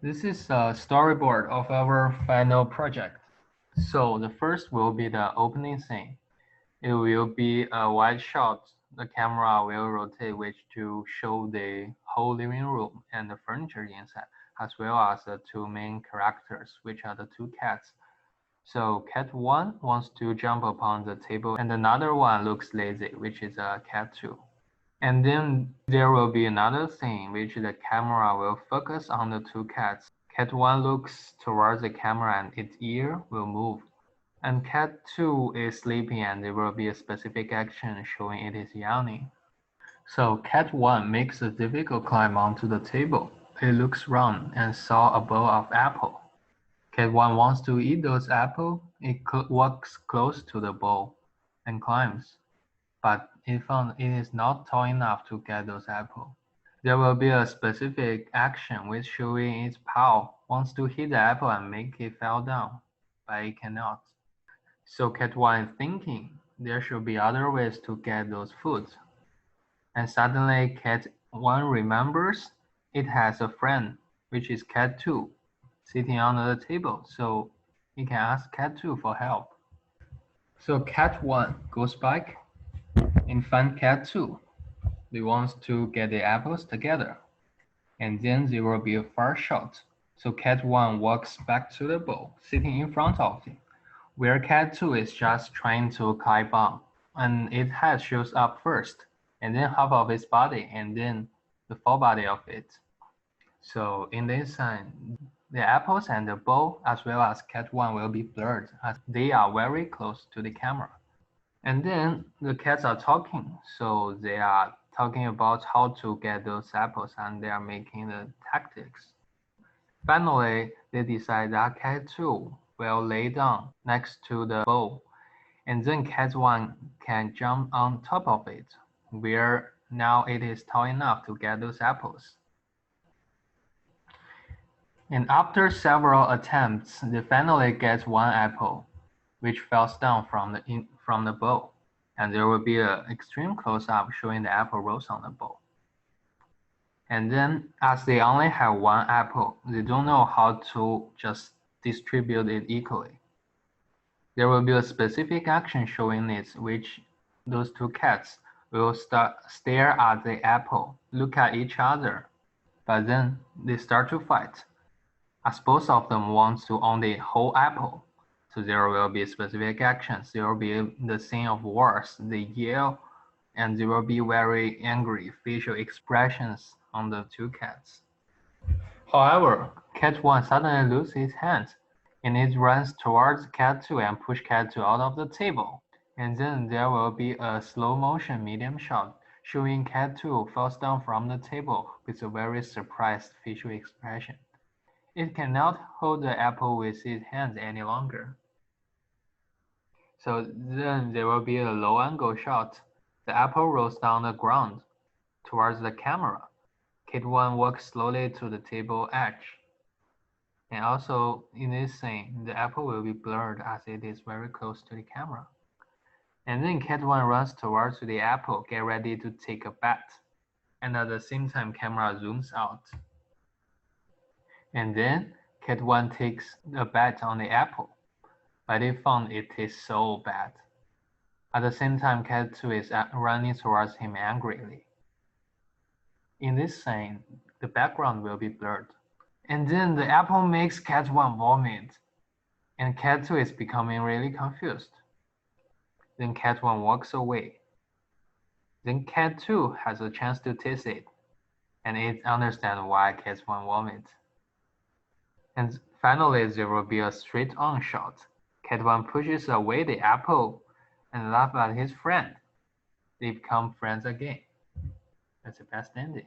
This is a storyboard of our final project. So the first will be the opening scene. It will be a wide shot. The camera will rotate which to show the whole living room and the furniture inside, as well as the two main characters, which are the two cats. So cat 1 wants to jump upon the table, and another one looks lazy, which is a cat 2. And then there will be another scene which the camera will focus on the two cats. Cat 1 looks towards the camera and its ear will move. And cat 2 is sleeping and there will be a specific action showing it is yawning. So cat 1 makes a difficult climb onto the table. It looks round and saw a bowl of apple. Cat 1 wants to eat those apples. It walks close to the bowl and climbs. But it found it is not tall enough to get those apples. There will be a specific action which showing its paw wants to hit the apple and make it fall down, but it cannot. So cat 1 is thinking there should be other ways to get those foods. And suddenly cat 1 remembers it has a friend, which is cat 2, sitting under the table, so it can ask cat 2 for help. So cat 1 goes back and find cat 2. They want to get the apples together. And then there will be a far shot. So cat 1 walks back to the bowl, sitting in front of it, where cat 2 is just trying to climb on. And its head shows up first, and then half of its body, and then the full body of it. So in this scene, the apples and the bowl, as well as cat 1, will be blurred as they are very close to the camera. And then the cats are talking, so they are talking about how to get those apples and they are making the tactics. Finally, they decide that cat 2 will lay down next to the bowl, and then cat 1 can jump on top of it, where now it is tall enough to get those apples. And after several attempts, they finally get one apple, which falls down from the bowl, and there will be an extreme close-up showing the apple rolls on the bowl. And then, as they only have one apple, they don't know how to just distribute it equally. There will be a specific action showing it, which those two cats will stare at the apple, look at each other, but then they start to fight, as both of them want to own the whole apple. So there will be specific actions. There will be the scene of wars, they yell, and there will be very angry facial expressions on the two cats. However, cat 1 suddenly loses its hands, and it runs towards cat 2 and pushes cat 2 out of the table. And then there will be a slow motion medium shot showing cat 2 falls down from the table with a very surprised facial expression. It cannot hold the apple with its hands any longer. So then there will be a low angle shot. The apple rolls down the ground towards the camera. Cat 1 walks slowly to the table edge. And also in this scene, the apple will be blurred as it is very close to the camera. And then cat 1 runs towards the apple, get ready to take a bite. And at the same time, camera zooms out. And then cat 1 takes a bite on the apple, but it found it tastes so bad. At the same time, cat 2 is running towards him angrily. In this scene, the background will be blurred. And then the apple makes cat 1 vomit, and cat 2 is becoming really confused. Then cat 1 walks away. Then cat 2 has a chance to taste it, and it understands why cat 1 vomits. And finally, there will be a straight-on shot. Cat 1 pushes away the apple and laughs at his friend. They become friends again. That's the best ending.